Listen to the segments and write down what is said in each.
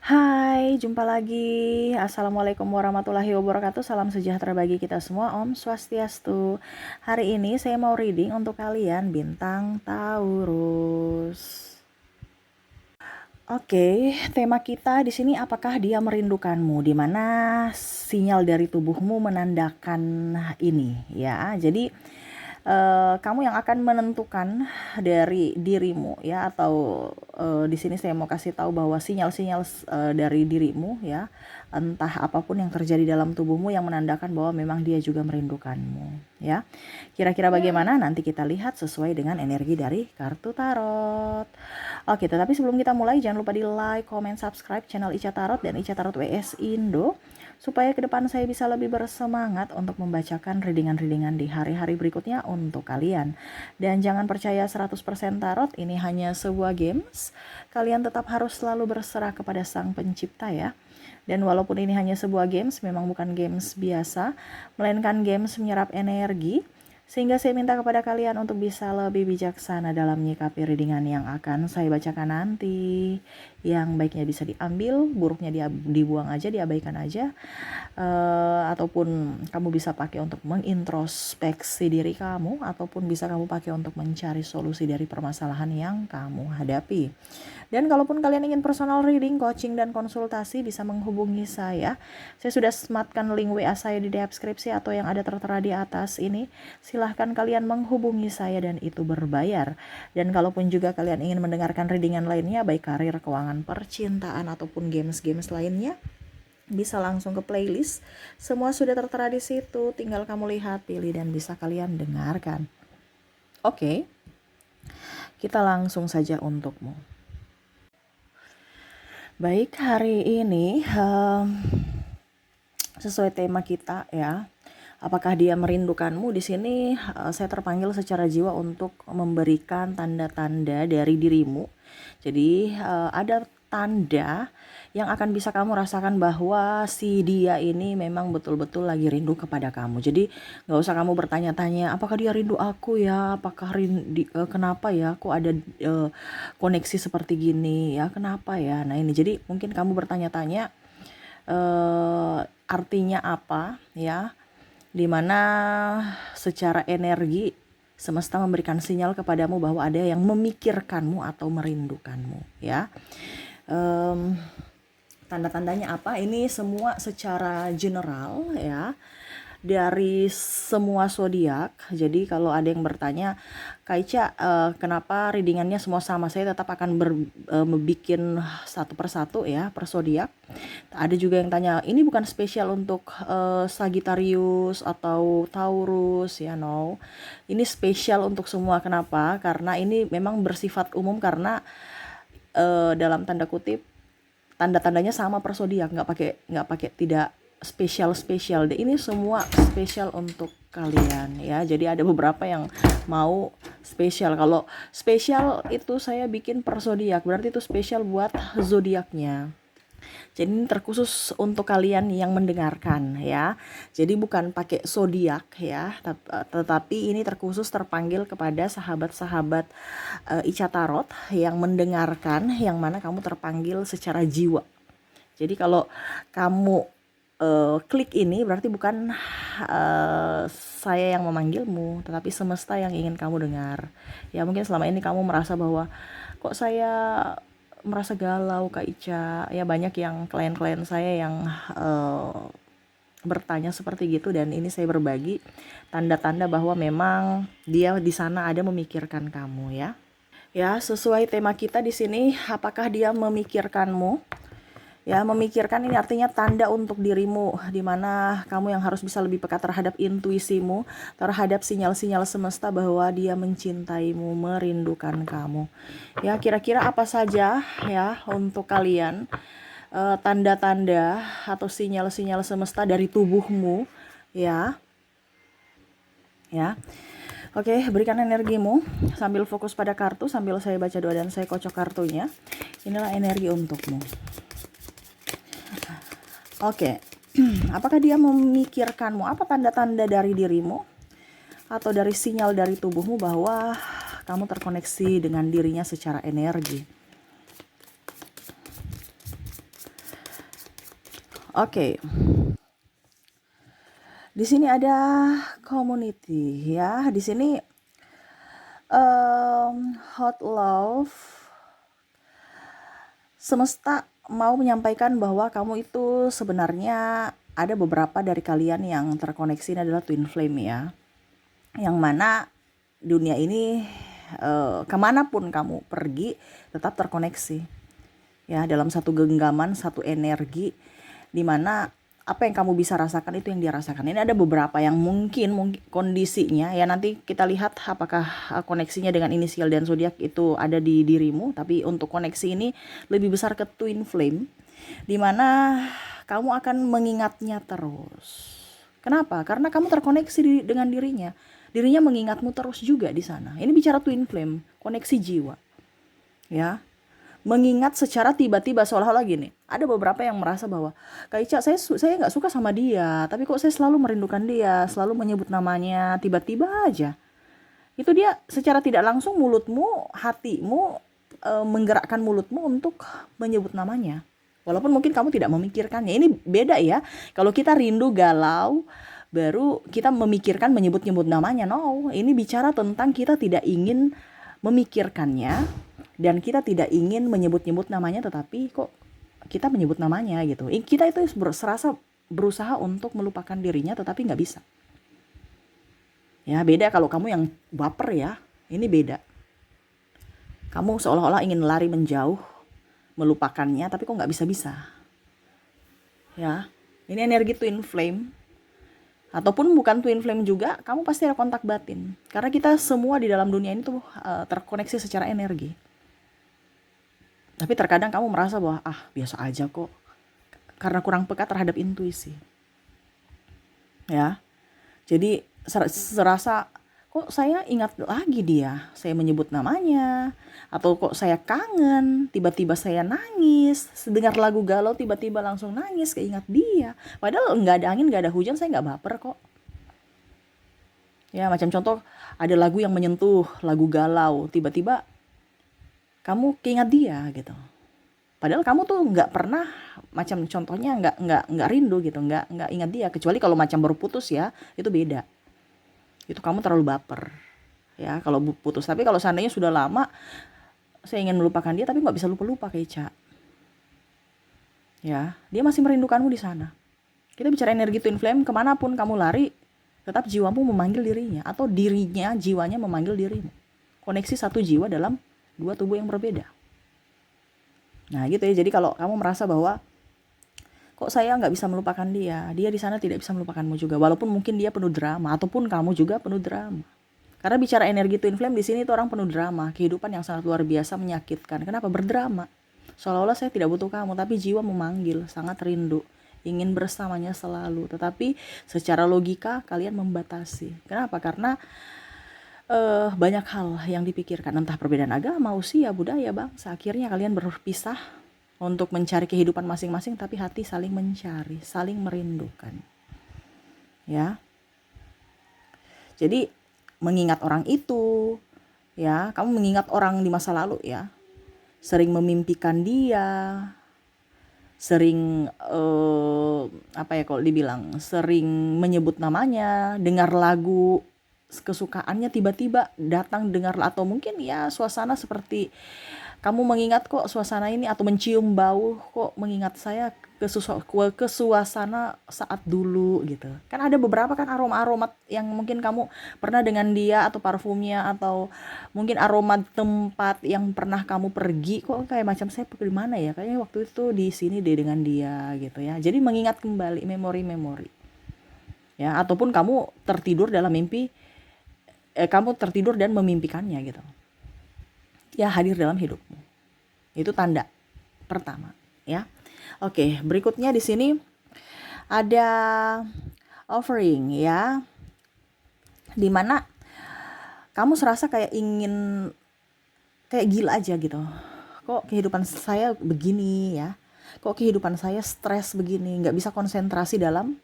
Hai, jumpa lagi. Assalamualaikum warahmatullahi wabarakatuh. Salam sejahtera bagi kita semua. Om Swastiastu. Hari ini saya mau reading untuk kalian bintang Taurus. Oke, tema kita di sini apakah dia merindukanmu? Di mana sinyal dari tubuhmu menandakan ini, ya. Jadi kamu yang akan menentukan dari dirimu, ya, atau di sini saya mau kasih tahu bahwa sinyal-sinyal dari dirimu, ya, entah apapun yang terjadi dalam tubuhmu yang menandakan bahwa memang dia juga merindukanmu, ya. Kira-kira bagaimana? Nanti kita lihat sesuai dengan energi dari kartu tarot. Oke, tetapi sebelum kita mulai jangan lupa di like, comment, subscribe channel Ica Tarot dan Ica Tarot WS Indo supaya ke depan saya bisa lebih bersemangat untuk membacakan readingan-readingan di hari-hari berikutnya untuk kalian. Dan jangan percaya 100% tarot, ini hanya sebuah games. Kalian tetap harus selalu berserah kepada Sang Pencipta, ya. Dan walaupun ini hanya sebuah games, memang bukan games biasa, melainkan games menyerap energi. Sehingga saya minta kepada kalian untuk bisa lebih bijaksana dalam menyikapi readingan yang akan saya bacakan nanti. Yang baiknya bisa diambil, buruknya dibuang aja, diabaikan aja. Ataupun kamu bisa pakai untuk mengintrospeksi diri kamu, ataupun bisa kamu pakai untuk mencari solusi dari permasalahan yang kamu hadapi. Dan kalaupun kalian ingin personal reading, coaching, dan konsultasi, bisa menghubungi saya. Saya sudah sematkan link WA saya di deskripsi atau yang ada tertera di atas ini. Silahkan kalian menghubungi saya dan itu berbayar. Dan kalaupun juga kalian ingin mendengarkan readingan lainnya, baik karir, keuangan, percintaan, ataupun games-games lainnya, bisa langsung ke playlist. Semua sudah tertera di situ, tinggal kamu lihat, pilih, dan bisa kalian dengarkan. Oke, kita langsung saja untukmu. Baik, hari ini sesuai tema kita, ya. Apakah dia merindukanmu? Di sini saya terpanggil secara jiwa untuk memberikan tanda-tanda dari dirimu. Jadi ada tanda yang akan bisa kamu rasakan bahwa si dia ini memang betul-betul lagi rindu kepada kamu. Jadi nggak usah kamu bertanya-tanya, apakah dia rindu aku ya? Apakah kenapa ya? Kok ada koneksi seperti gini ya? Kenapa ya? Nah ini, jadi mungkin kamu bertanya-tanya artinya apa, ya? Dimana secara energi semesta memberikan sinyal kepadamu bahwa ada yang memikirkanmu atau merindukanmu, ya. Tanda-tandanya apa? Ini semua secara general, ya, dari semua zodiak. Jadi kalau ada yang bertanya, Kak Ica, kenapa readingannya semua sama? Saya tetap akan membikin satu persatu, ya, per zodiak. Ada juga yang tanya, ini bukan spesial untuk Sagittarius atau Taurus, ya, no. Ini spesial untuk semua. Kenapa? Karena ini memang bersifat umum, karena dalam tanda kutip tanda-tandanya sama per zodiak, nggak pakai tidak spesial deh. Ini semua spesial untuk kalian, ya. Jadi ada beberapa yang mau spesial. Kalau spesial itu saya bikin per zodiak, berarti itu spesial buat zodiaknya. Jadi ini terkhusus untuk kalian yang mendengarkan, ya. Jadi bukan pakai zodiak, ya, tetapi ini terkhusus terpanggil kepada sahabat-sahabat Ica Tarot yang mendengarkan, yang mana kamu terpanggil secara jiwa. Jadi kalau kamu klik ini berarti bukan saya yang memanggilmu, tetapi semesta yang ingin kamu dengar. Ya mungkin selama ini kamu merasa bahwa kok saya merasa galau Kak Ica, ya banyak yang klien-klien saya yang bertanya seperti gitu, dan ini saya berbagi tanda-tanda bahwa memang dia di sana ada memikirkan kamu, ya. Ya, sesuai tema kita di sini, apakah dia memikirkanmu? Ya, memikirkan ini artinya tanda untuk dirimu, di mana kamu yang harus bisa lebih peka terhadap intuisimu, terhadap sinyal-sinyal semesta bahwa dia mencintaimu, merindukan kamu. Ya, kira-kira apa saja, ya, untuk kalian tanda-tanda atau sinyal-sinyal semesta dari tubuhmu, ya. Ya. Oke, berikan energimu sambil fokus pada kartu, sambil saya baca doa dan saya kocok kartunya. Inilah energi untukmu. Oke, apakah dia memikirkanmu? Apa tanda-tanda dari dirimu atau dari sinyal dari tubuhmu bahwa kamu terkoneksi dengan dirinya secara energi? Oke, di sini ada community ya. Di sini hot love, semesta mau menyampaikan bahwa kamu itu sebenarnya ada beberapa dari kalian yang terkoneksi, ini adalah twin flame ya. Yang mana dunia ini kemanapun kamu pergi tetap terkoneksi ya, dalam satu genggaman, satu energi, dimana apa yang kamu bisa rasakan itu yang dia rasakan. Ini ada beberapa yang mungkin kondisinya ya, nanti kita lihat apakah koneksinya dengan inisial dan zodiak itu ada di dirimu. Tapi untuk koneksi ini lebih besar ke twin flame, dimana kamu akan mengingatnya terus. Kenapa? Karena kamu terkoneksi dengan dirinya. Dirinya mengingatmu terus juga di sana. Ini bicara twin flame, koneksi jiwa. Ya. Mengingat secara tiba-tiba, seolah-olah gini. Ada beberapa yang merasa bahwa, Kak Ica, saya nggak suka sama dia, tapi kok saya selalu merindukan dia, selalu menyebut namanya, tiba-tiba aja. Itu dia secara tidak langsung mulutmu, hatimu menggerakkan mulutmu untuk menyebut namanya. Walaupun mungkin kamu tidak memikirkannya. Ini beda ya. Kalau kita rindu, galau, baru kita memikirkan menyebut-nyebut namanya. No, ini bicara tentang kita tidak ingin memikirkannya dan kita tidak ingin menyebut-nyebut namanya, tetapi kok kita menyebut namanya gitu. Kita itu serasa berusaha untuk melupakan dirinya, tetapi nggak bisa. Ya beda kalau kamu yang baper ya, ini beda. Kamu seolah-olah ingin lari menjauh, melupakannya, tapi kok nggak bisa-bisa. Ya, ini energi twin flame. Ataupun bukan twin flame juga, kamu pasti ada kontak batin. Karena kita semua di dalam dunia ini tuh terkoneksi secara energi. Tapi terkadang kamu merasa bahwa biasa aja kok, karena kurang peka terhadap intuisi. Ya, jadi serasa kok saya ingat lagi dia, saya menyebut namanya, atau kok saya kangen, tiba-tiba saya nangis, dengar lagu galau tiba-tiba langsung nangis, keingat dia. Padahal nggak ada angin, nggak ada hujan, saya nggak baper kok. Ya macam contoh, ada lagu yang menyentuh, lagu galau, tiba-tiba kamu keingat dia gitu. Padahal kamu tuh nggak pernah, macam contohnya nggak rindu gitu, nggak ingat dia, kecuali kalau macam baru putus ya, itu beda. Itu kamu terlalu baper ya kalau putus. Tapi kalau seandainya sudah lama, saya ingin melupakan dia tapi nggak bisa lupa-lupa kayak Ica. Ya, dia masih merindukanmu di sana. Kita bicara energi twin flame, kemanapun kamu lari, tetap jiwamu memanggil dirinya, atau dirinya, jiwanya memanggil dirimu. Koneksi satu jiwa dalam dua tubuh yang berbeda. Nah gitu ya, jadi kalau kamu merasa bahwa kok saya nggak bisa melupakan dia di sana tidak bisa melupakanmu juga, walaupun mungkin dia penuh drama, ataupun kamu juga penuh drama. Karena bicara energi twin flame di sini itu orang penuh drama, kehidupan yang sangat luar biasa menyakitkan. Kenapa berdrama? Seolah-olah saya tidak butuh kamu, tapi jiwa memanggil, sangat rindu, ingin bersamanya selalu. Tetapi secara logika kalian membatasi. Kenapa? Karena banyak hal yang dipikirkan, entah perbedaan agama, usia, budaya, bangsa. Akhirnya kalian berpisah untuk mencari kehidupan masing-masing, tapi hati saling mencari, saling merindukan. Ya. Jadi mengingat orang itu, ya, kamu mengingat orang di masa lalu ya. Sering memimpikan dia, sering kalau dibilang, sering menyebut namanya, dengar lagu kesukaannya tiba-tiba datang dengar, atau mungkin ya suasana seperti kamu mengingat kok suasana ini, atau mencium bau kok mengingat saya ke suasana saat dulu gitu. Kan ada beberapa kan aroma-aroma yang mungkin kamu pernah dengan dia, atau parfumnya, atau mungkin aroma tempat yang pernah kamu pergi, kok kayak macam saya pergi di mana ya, kayaknya waktu itu di sini deh dengan dia gitu ya. Jadi mengingat kembali memori-memori. Ya, ataupun kamu tertidur dalam mimpi, kamu tertidur dan memimpikannya gitu. Ya, hadir dalam hidupmu. Itu tanda pertama, ya. Oke, berikutnya di sini ada offering ya. Dimana kamu serasa kayak ingin, kayak gila aja gitu. Kok kehidupan saya begini ya? Kok kehidupan saya stres begini, nggak bisa konsentrasi dalam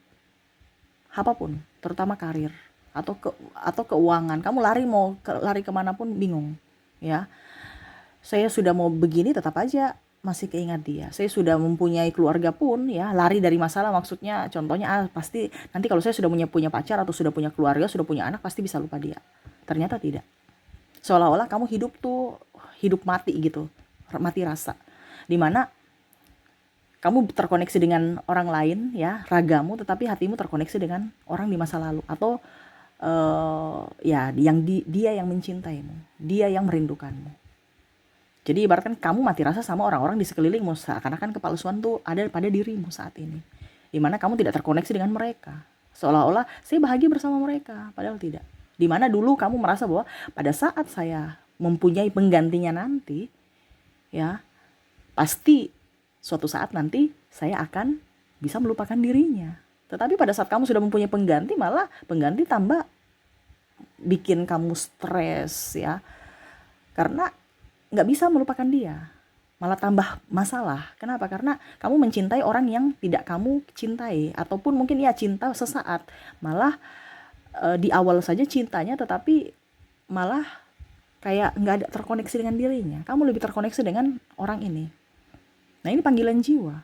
apapun, terutama karir atau keuangan. Kamu lari kemanapun bingung, ya. Saya sudah mau begini, tetap aja masih keingat dia. Saya sudah mempunyai keluarga pun ya, lari dari masalah, maksudnya contohnya pasti nanti kalau saya sudah punya pacar atau sudah punya keluarga, sudah punya anak, pasti bisa lupa dia. Ternyata tidak. Seolah-olah kamu hidup tuh hidup mati gitu, mati rasa. Dimana kamu terkoneksi dengan orang lain ya, ragamu, tetapi hatimu terkoneksi dengan orang di masa lalu, atau ya dia yang mencintaimu, dia yang merindukanmu. Jadi ibaratkan kamu mati rasa sama orang-orang di sekelilingmu, seakan-akan kepalsuan tuh ada pada dirimu saat ini, dimana kamu tidak terkoneksi dengan mereka, seolah-olah saya bahagia bersama mereka, padahal tidak. Dimana dulu kamu merasa bahwa pada saat saya mempunyai penggantinya nanti, ya pasti suatu saat nanti saya akan bisa melupakan dirinya. Tetapi pada saat kamu sudah mempunyai pengganti, malah pengganti tambah bikin kamu stres ya, karena nggak bisa melupakan dia, malah tambah masalah. Kenapa? Karena kamu mencintai orang yang tidak kamu cintai, ataupun mungkin ya cinta sesaat, malah di awal saja cintanya, tetapi malah kayak nggak ada terkoneksi dengan dirinya. Kamu lebih terkoneksi dengan orang ini. Nah ini panggilan jiwa.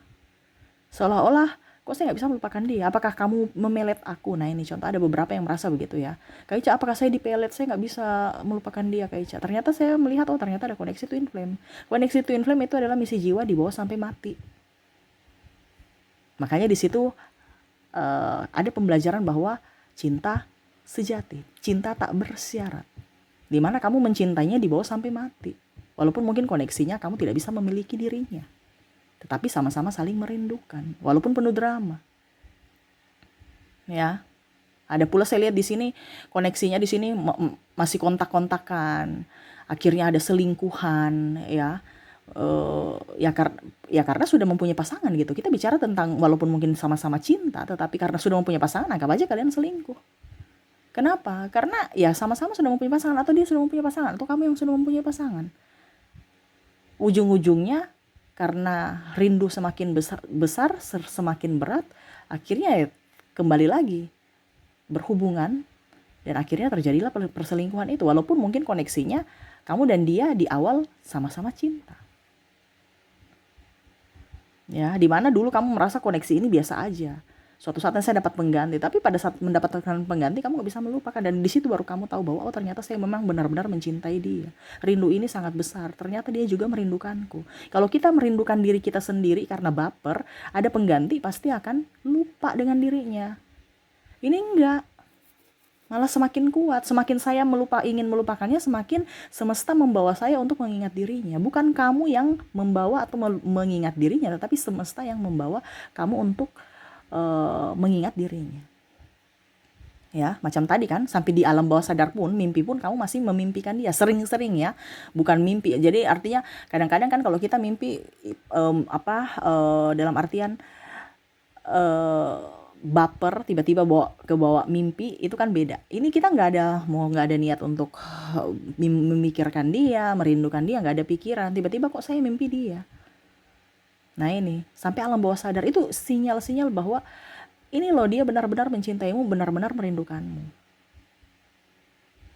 Seolah-olah kok saya nggak bisa melupakan dia. Apakah kamu memelet aku? Nah ini contoh, ada beberapa yang merasa begitu ya. Kak Ica, apakah saya dipelet? Saya nggak bisa melupakan dia, Kak Ica. Ternyata saya melihat, oh ternyata ada koneksi twin flame. Koneksi twin flame itu adalah misi jiwa dibawa sampai mati. Makanya di situ ada pembelajaran bahwa cinta sejati, cinta tak bersyarat, dimana kamu mencintainya dibawa sampai mati. Walaupun mungkin koneksinya kamu tidak bisa memiliki dirinya, tetapi sama-sama saling merindukan, walaupun penuh drama. Ya, ada pula saya lihat di sini koneksinya di sini masih kontak-kontakan, akhirnya ada selingkuhan, ya. Ya karena sudah mempunyai pasangan gitu. Kita bicara tentang walaupun mungkin sama-sama cinta, tetapi karena sudah mempunyai pasangan, anggap aja kalian selingkuh. Kenapa? Karena ya sama-sama sudah mempunyai pasangan, atau dia sudah mempunyai pasangan, atau kamu yang sudah mempunyai pasangan. Ujung-ujungnya karena rindu semakin besar, semakin berat, akhirnya ya kembali lagi berhubungan, dan akhirnya terjadilah perselingkuhan itu. Walaupun mungkin koneksinya kamu dan dia di awal sama-sama cinta. Ya, dimana dulu kamu merasa koneksi ini biasa aja. Suatu saat saya dapat pengganti, tapi pada saat mendapatkan pengganti kamu gak bisa melupakan, dan di situ baru kamu tahu bahwa oh ternyata saya memang benar-benar mencintai dia. Rindu ini sangat besar. Ternyata dia juga merindukanku. Kalau kita merindukan diri kita sendiri karena baper, ada pengganti pasti akan lupa dengan dirinya. Ini enggak. Malah semakin kuat, semakin saya ingin melupakannya, semakin semesta membawa saya untuk mengingat dirinya. Bukan kamu yang membawa atau mengingat dirinya, tetapi semesta yang membawa kamu untuk mengingat dirinya. Ya, macam tadi kan, sampai di alam bawah sadar pun, mimpi pun kamu masih memimpikan dia, sering-sering ya, bukan mimpi. Jadi artinya kadang-kadang kan kalau kita mimpi dalam artian baper, tiba-tiba bawa mimpi, itu kan beda. Ini kita nggak ada niat untuk memikirkan dia, merindukan dia, nggak ada pikiran, tiba-tiba kok saya mimpi dia. Nah ini sampai alam bawah sadar itu sinyal-sinyal bahwa ini loh, dia benar-benar mencintaimu, benar-benar merindukanmu.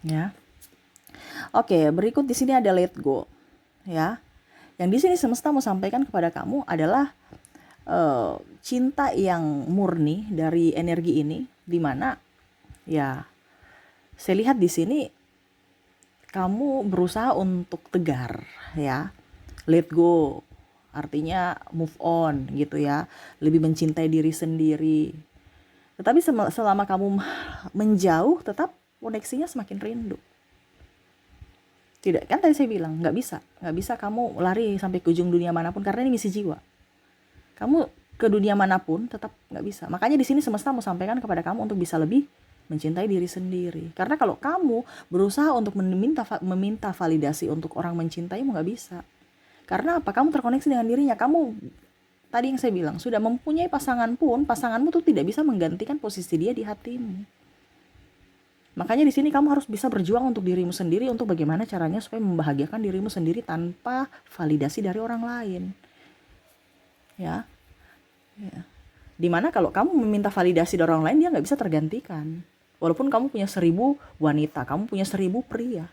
Ya. Oke, berikut di sini ada let go. Ya. Yang di sini semesta mau sampaikan kepada kamu adalah cinta yang murni dari energi ini, dimana ya saya lihat di sini kamu berusaha untuk tegar ya, let go artinya move on gitu ya, lebih mencintai diri sendiri. Tetapi selama kamu menjauh, tetap koneksinya semakin rindu. Tidak kan tadi saya bilang nggak bisa kamu lari sampai ke ujung dunia manapun, karena ini misi jiwa. Kamu ke dunia manapun tetap nggak bisa. Makanya di sini semesta mau sampaikan kepada kamu untuk bisa lebih mencintai diri sendiri. Karena kalau kamu berusaha untuk meminta validasi untuk orang mencintaimu, nggak bisa. Karena apa? Kamu terkoneksi dengan dirinya. Kamu tadi yang saya bilang sudah mempunyai pasangan pun, pasanganmu tuh tidak bisa menggantikan posisi dia di hatimu. Makanya di sini kamu harus bisa berjuang untuk dirimu sendiri, untuk bagaimana caranya supaya membahagiakan dirimu sendiri tanpa validasi dari orang lain. Ya. Dimana kalau kamu meminta validasi dari orang lain, dia nggak bisa tergantikan. Walaupun kamu punya 1000 wanita, kamu punya 1000 pria,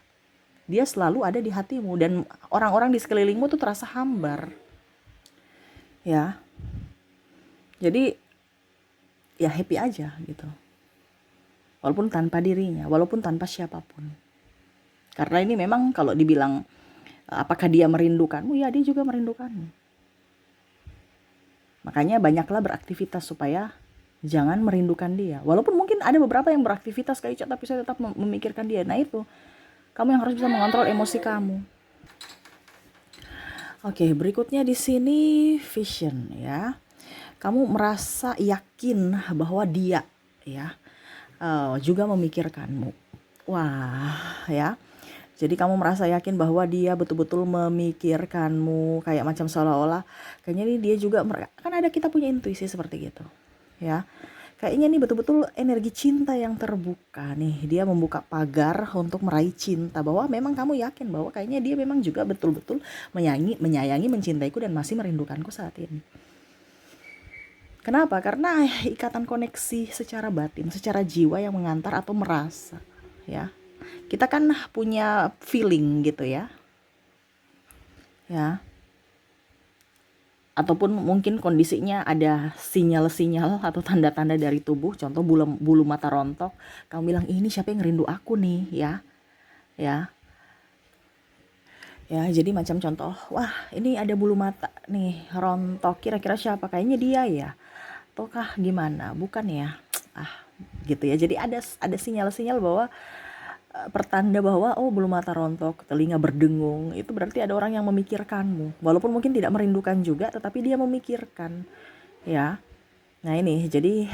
dia selalu ada di hatimu, dan orang-orang di sekelilingmu tuh terasa hambar. ya. Jadi ya happy aja gitu, walaupun tanpa dirinya, walaupun tanpa siapapun. Karena ini memang kalau dibilang apakah dia merindukanmu, ya dia juga merindukanmu. Makanya banyaklah beraktivitas supaya jangan merindukan dia. Walaupun mungkin ada beberapa yang beraktivitas kayak tapi saya tetap memikirkan dia. Nah itu, kamu yang harus bisa mengontrol emosi kamu. Oke, berikutnya di sini vision ya. Kamu merasa yakin bahwa dia ya juga memikirkanmu. Wah, ya. Jadi kamu merasa yakin bahwa dia betul-betul memikirkanmu, kayak macam seolah-olah kayaknya nih dia juga, kan ada, kita punya intuisi seperti gitu. Ya. Kayaknya nih betul-betul energi cinta yang terbuka nih. Dia membuka pagar untuk meraih cinta, bahwa memang kamu yakin bahwa kayaknya dia memang juga betul-betul menyayangi, mencintaiku dan masih merindukanku saat ini. Kenapa? Karena ikatan koneksi secara batin, secara jiwa yang mengantar atau merasa, ya. Kita kan punya feeling gitu ya. Ya. Ataupun mungkin kondisinya ada sinyal-sinyal atau tanda-tanda dari tubuh, contoh bulu mata rontok, kamu bilang ini siapa yang ngerindu aku nih, ya. Ya. Ya, jadi macam contoh, wah ini ada bulu mata nih rontok, kira-kira siapa? Kayaknya dia ya. Ataukah gimana? Bukan ya. Gitu ya. Jadi ada sinyal-sinyal bahwa pertanda bahwa oh bulu mata rontok, telinga berdengung, itu berarti ada orang yang memikirkanmu. Walaupun mungkin tidak merindukan juga, tetapi dia memikirkan, ya. Nah ini, jadi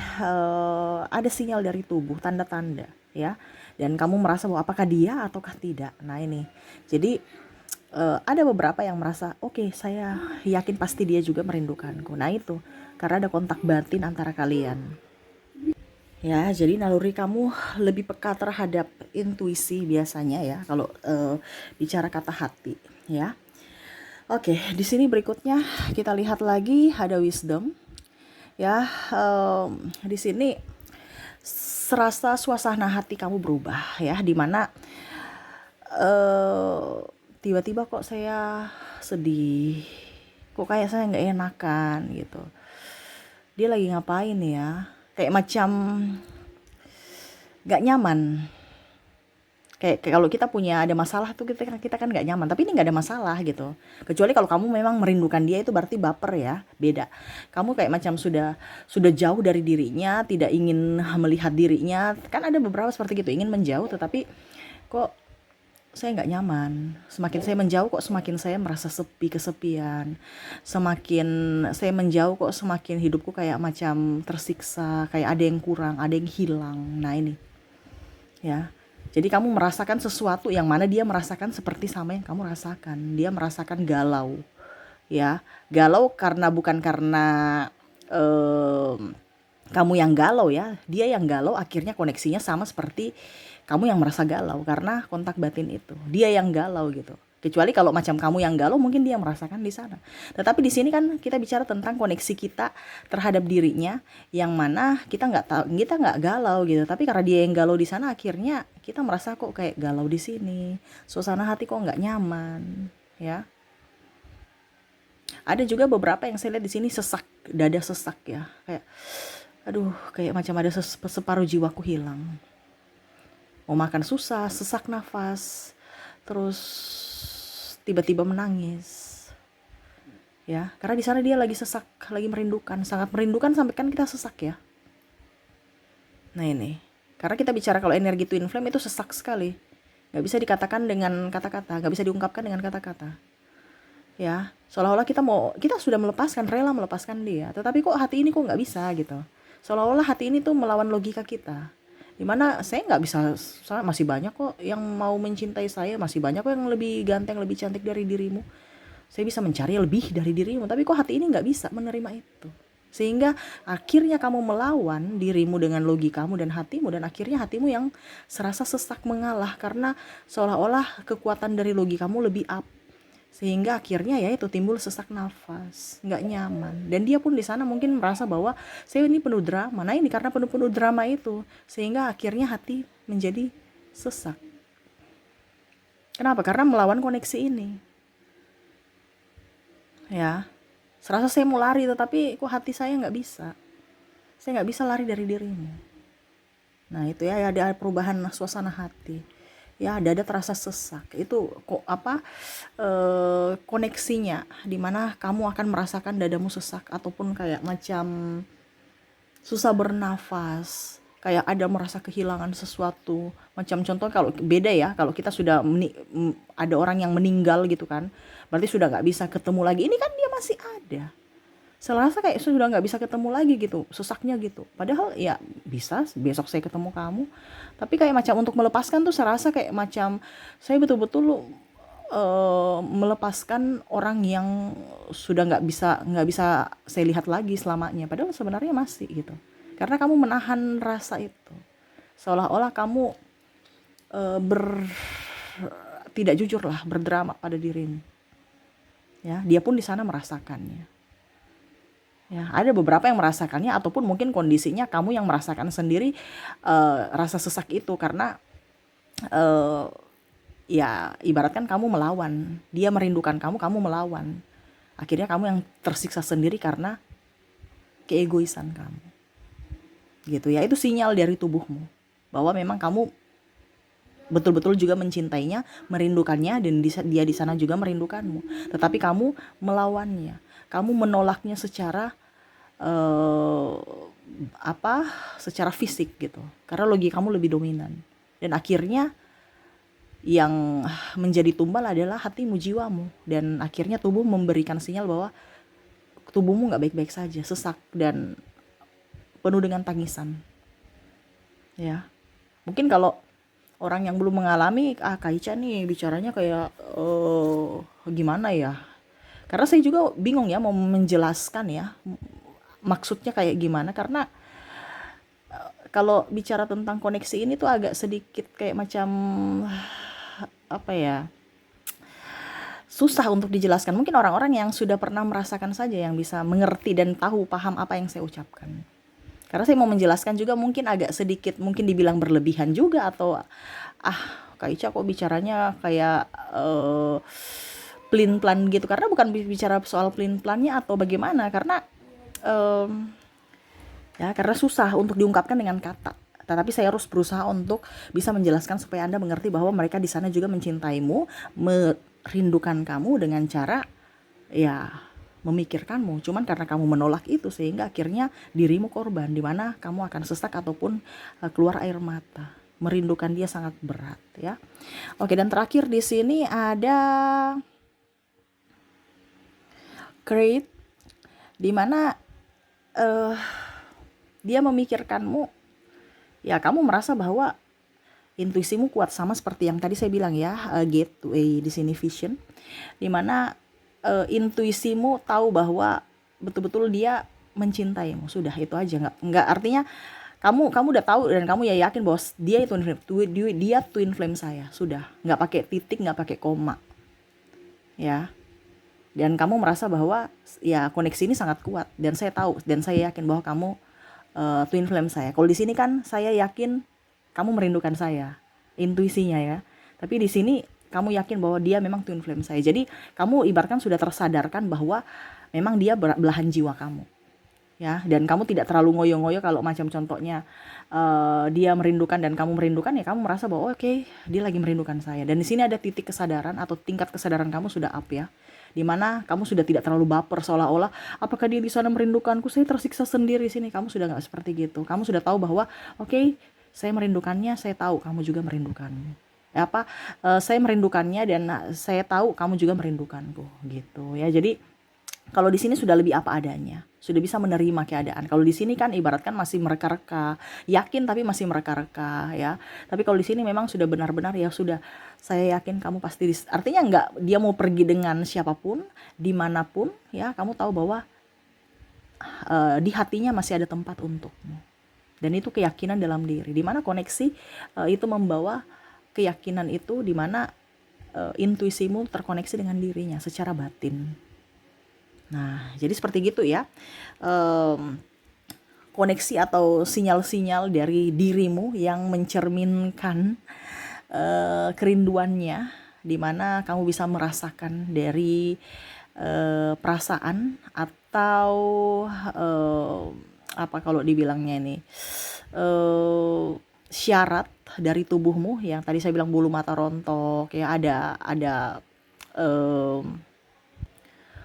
ada sinyal dari tubuh, tanda-tanda, ya. Dan kamu merasa bahwa apakah dia ataukah tidak. Nah ini, jadi ada beberapa yang merasa, oke, saya yakin pasti dia juga merindukanku. Nah itu, karena ada kontak batin antara kalian. Ya, jadi naluri kamu lebih peka terhadap intuisi biasanya ya kalau bicara kata hati, ya. Oke, di sini berikutnya kita lihat lagi ada wisdom, ya. Di sini serasa suasana hati kamu berubah ya, dimana tiba-tiba kok saya sedih, kok kayak saya nggak enakan gitu. Dia lagi ngapain ya? Kayak macam nggak nyaman. Kayak kalau kita punya ada masalah tuh kita kan nggak nyaman, tapi ini nggak ada masalah gitu. Kecuali kalau kamu memang merindukan dia, itu berarti baper ya, beda. Kamu kayak macam sudah jauh dari dirinya, tidak ingin melihat dirinya. Kan ada beberapa seperti gitu, ingin menjauh tetapi kok saya nggak nyaman. Semakin saya menjauh kok semakin saya merasa sepi, kesepian. Semakin saya menjauh kok semakin hidupku kayak macam tersiksa, kayak ada yang kurang, ada yang hilang. Nah ini, ya. Jadi kamu merasakan sesuatu yang mana dia merasakan seperti sama yang kamu rasakan. Dia merasakan galau, ya. Galau karena bukan karena kamu yang galau ya. Dia yang galau, akhirnya koneksinya sama seperti kamu yang merasa galau karena kontak batin itu. Dia yang galau gitu. Kecuali kalau macam kamu yang galau, mungkin dia merasakan di sana. Tetapi di sini kan kita bicara tentang koneksi kita terhadap dirinya, yang mana kita nggak galau gitu. Tapi karena dia yang galau di sana, akhirnya kita merasa kok kayak galau di sini. Suasana hati kok nggak nyaman, ya. Ada juga beberapa yang saya lihat di sini sesak, dada sesak ya. Kayak aduh, kayak macam ada separuh jiwaku hilang. Mau makan susah, sesak nafas, terus tiba-tiba menangis, ya. Karena di sana dia lagi sesak, lagi merindukan, sangat merindukan sampai kan kita sesak ya. Nah ini, karena kita bicara kalau energi twin flame itu sesak sekali, nggak bisa dikatakan dengan kata-kata, nggak bisa diungkapkan dengan kata-kata, ya. Seolah-olah kita sudah melepaskan, rela melepaskan dia, tetapi kok hati ini kok nggak bisa gitu. Seolah-olah hati ini tuh melawan logika kita. Dimana saya nggak bisa, masih banyak kok yang mau mencintai saya, masih banyak kok yang lebih ganteng, lebih cantik dari dirimu. Saya bisa mencari lebih dari dirimu, tapi kok hati ini nggak bisa menerima itu. Sehingga akhirnya kamu melawan dirimu dengan logikamu dan hatimu, dan akhirnya hatimu yang serasa sesak mengalah karena seolah-olah kekuatan dari logikamu lebih up. Sehingga akhirnya ya itu timbul sesak nafas, nggak nyaman. Dan dia pun di sana mungkin merasa bahwa saya ini penuh drama. Nah ini karena penuh drama itu, sehingga akhirnya hati menjadi sesak. Kenapa? Karena melawan koneksi ini, ya. Serasa saya mau lari, tetapi kok hati saya nggak bisa. Saya nggak bisa lari dari dirimu. Nah itu ya, ada perubahan suasana hati. Ya, dada terasa sesak. Itu kok koneksinya, dimana kamu akan merasakan dadamu sesak ataupun kayak macam susah bernafas, kayak ada merasa kehilangan sesuatu. Macam contoh, kalau beda ya, kalau kita sudah ada orang yang meninggal gitu kan, berarti sudah nggak bisa ketemu lagi. Ini kan dia masih ada, serasa kayak sudah nggak bisa ketemu lagi gitu, sesaknya gitu. Padahal ya bisa besok saya ketemu kamu, tapi kayak macam untuk melepaskan tuh serasa kayak macam saya betul-betul melepaskan orang yang sudah nggak bisa saya lihat lagi selamanya. Padahal sebenarnya masih gitu, karena kamu menahan rasa itu, seolah-olah kamu eh, ber tidak jujur lah, berdrama pada dirimu. Ya, dia pun di sana merasakannya. Ya, ada beberapa yang merasakannya, ataupun mungkin kondisinya kamu yang merasakan sendiri rasa sesak itu, karena eh, ya ibaratkan kamu melawan, dia merindukan kamu, kamu melawan. Akhirnya kamu yang tersiksa sendiri karena keegoisan kamu. Gitu ya, itu sinyal dari tubuhmu bahwa memang kamu betul-betul juga mencintainya, merindukannya, dan dia di sana juga merindukanmu. Tetapi kamu melawannya, kamu menolaknya secara eh, secara fisik gitu. Karena logika kamu lebih dominan. Dan akhirnya yang menjadi tumbal adalah hatimu, jiwamu, dan akhirnya tubuh memberikan sinyal bahwa tubuhmu nggak baik-baik saja, sesak dan penuh dengan tangisan. Ya, mungkin kalau orang yang belum mengalami, Kak Ica nih bicaranya kayak gimana ya? Karena saya juga bingung ya mau menjelaskan ya maksudnya kayak gimana, karena kalau bicara tentang koneksi ini tuh agak sedikit kayak macam apa ya, susah untuk dijelaskan. Mungkin orang-orang yang sudah pernah merasakan saja yang bisa mengerti dan paham apa yang saya ucapkan. Karena saya mau menjelaskan juga mungkin agak sedikit, mungkin dibilang berlebihan juga, atau Kak Ica kok bicaranya kayak plan gitu. Karena bukan bicara soal plan-plannya atau bagaimana, karena ya karena susah untuk diungkapkan dengan kata. Tetapi saya harus berusaha untuk bisa menjelaskan supaya Anda mengerti bahwa mereka di sana juga mencintaimu, merindukan kamu dengan cara ya memikirkanmu. Cuman karena kamu menolak itu, sehingga akhirnya dirimu korban, di mana kamu akan sesak ataupun keluar air mata. Merindukan dia sangat berat ya. Oke, dan terakhir di sini ada create, di mana dia memikirkanmu. Ya, kamu merasa bahwa intuisimu kuat, sama seperti yang tadi saya bilang ya, gateway di sini vision, dimana intuisimu tahu bahwa betul-betul dia mencintaimu. Sudah, itu aja. Nggak artinya kamu udah tahu dan kamu ya yakin bahwa dia twin flame saya. Sudah, nggak pakai titik, nggak pakai koma ya. Dan kamu merasa bahwa ya koneksi ini sangat kuat, dan saya tahu dan saya yakin bahwa kamu twin flame saya. Kalau di sini kan saya yakin kamu merindukan saya, intuisinya ya. Tapi di sini kamu yakin bahwa dia memang twin flame saya. Jadi kamu ibaratkan sudah tersadarkan bahwa memang dia belahan jiwa kamu. Ya, dan kamu tidak terlalu ngoyo-ngoyo kalau macam contohnya dia merindukan dan kamu merindukan, ya kamu merasa bahwa oke, dia lagi merindukan saya. Dan di sini ada titik kesadaran atau tingkat kesadaran kamu sudah up ya, dimana kamu sudah tidak terlalu baper seolah-olah apakah dia di sana merindukanku, saya tersiksa sendiri sini. Kamu sudah nggak seperti gitu. Kamu sudah tahu bahwa oke, saya merindukannya, saya tahu kamu juga merindukannya. Saya merindukannya dan saya tahu kamu juga merindukanku gitu ya. Jadi kalau di sini sudah lebih apa adanya, sudah bisa menerima keadaan. Kalau di sini kan ibaratkan masih mereka-reka, yakin tapi masih mereka-reka ya. Tapi kalau di sini memang sudah benar-benar ya sudah, saya yakin kamu pasti artinya nggak dia mau pergi dengan siapapun, dimanapun ya, kamu tahu bahwa di hatinya masih ada tempat untukmu. Dan itu keyakinan dalam diri, dimana koneksi itu membawa keyakinan itu, dimana intuisimu terkoneksi dengan dirinya secara batin. Nah, jadi seperti gitu ya, koneksi atau sinyal-sinyal dari dirimu yang mencerminkan kerinduannya, di mana kamu bisa merasakan dari perasaan atau eh, apa kalau dibilangnya ini, eh, syarat dari tubuhmu yang tadi saya bilang bulu mata rontok ya, ada eh,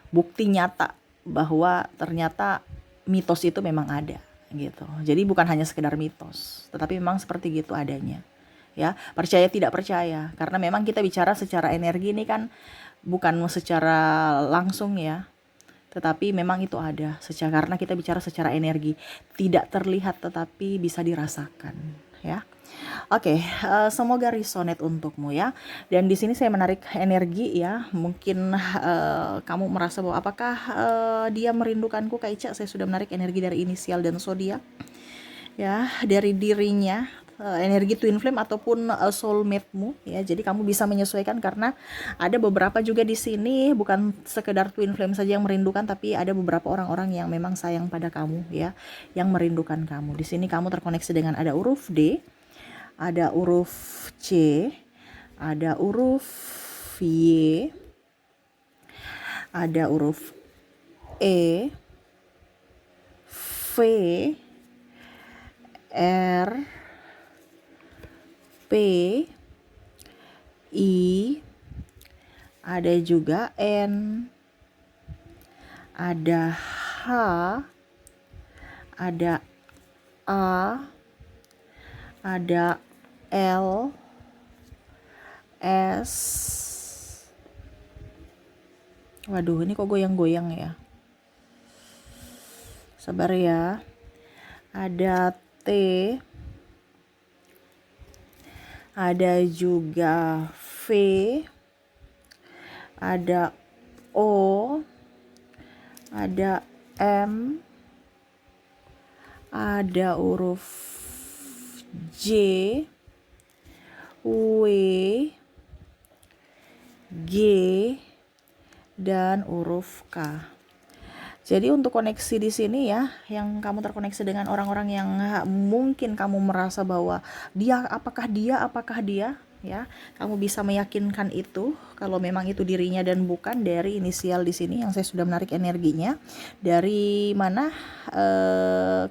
bukti nyata bahwa ternyata mitos itu memang ada gitu. Jadi bukan hanya sekedar mitos, tetapi memang seperti gitu adanya. Ya, percaya tidak percaya, karena memang kita bicara secara energi ini kan bukan secara langsung ya, tetapi memang itu ada secara, karena kita bicara secara energi, tidak terlihat tetapi bisa dirasakan ya. Oke, semoga resonate untukmu ya. Dan di sini saya menarik energi ya. Mungkin kamu merasa bahwa apakah dia merindukanku, Kak Ica? Saya sudah menarik energi dari inisial dan zodiak ya, dari dirinya, energi twin flame ataupun soulmate-mu ya. Jadi kamu bisa menyesuaikan, karena ada beberapa juga di sini bukan sekedar twin flame saja yang merindukan, tapi ada beberapa orang-orang yang memang sayang pada kamu ya, yang merindukan kamu. Di sini kamu terkoneksi dengan ada huruf D, ada huruf C, ada huruf Y, ada huruf E, V, R, P, I, ada juga N, ada H, ada A, ada L, S. Waduh, ini kok goyang-goyang ya. Sabar ya. Ada T, ada juga V, ada O, ada M, ada huruf J, W, G, dan huruf K. Jadi untuk koneksi di sini ya, yang kamu terkoneksi dengan orang-orang yang mungkin kamu merasa bahwa apakah dia ya, kamu bisa meyakinkan itu kalau memang itu dirinya dan bukan dari inisial di sini yang saya sudah menarik energinya. Dari mana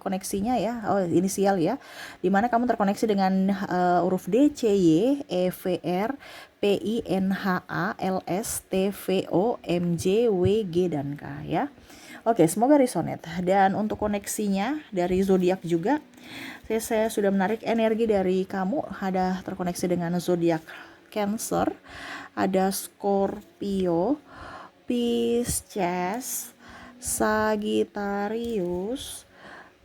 koneksinya ya? Oh, inisial ya. Di mana kamu terkoneksi dengan huruf D, C, Y, E, V, R, P, I, N, H, A, L, S, T, V, O, M, J, W, G, dan K ya. Oke, semoga resonate. Dan untuk koneksinya dari zodiak juga, saya sudah menarik energi dari kamu, ada terkoneksi dengan zodiak Cancer, ada Scorpio, Pisces, Sagittarius,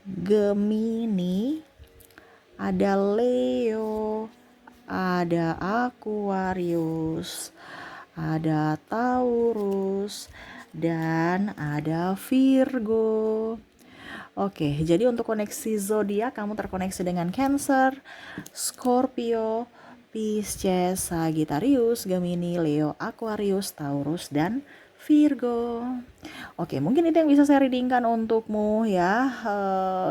Gemini, ada Leo, ada Aquarius, ada Taurus, dan ada Virgo. Oke, jadi untuk koneksi zodiak kamu terkoneksi dengan Cancer, Scorpio, Pisces, Sagittarius, Gemini, Leo, Aquarius, Taurus, dan Virgo. Oke, mungkin itu yang bisa saya readingkan untukmu ya.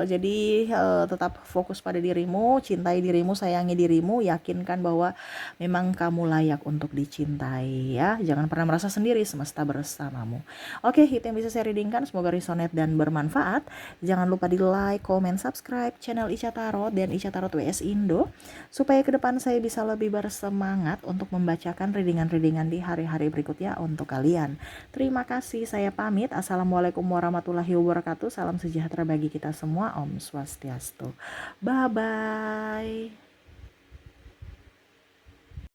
Jadi tetap fokus pada dirimu, cintai dirimu, sayangi dirimu, yakinkan bahwa memang kamu layak untuk dicintai ya. Jangan pernah merasa sendiri, semesta bersamamu. Oke, itu yang bisa saya readingkan. Semoga resonate dan bermanfaat. Jangan lupa di like, comment, subscribe channel Ica Tarot dan Ica Tarot WS Indo, supaya ke depan saya bisa lebih bersemangat untuk membacakan readingan-readingan di hari-hari berikutnya untuk kalian. Terima kasih, saya pamit. Assalamualaikum warahmatullahi wabarakatuh. Salam sejahtera bagi kita semua. Om Swastiastu. Bye-bye.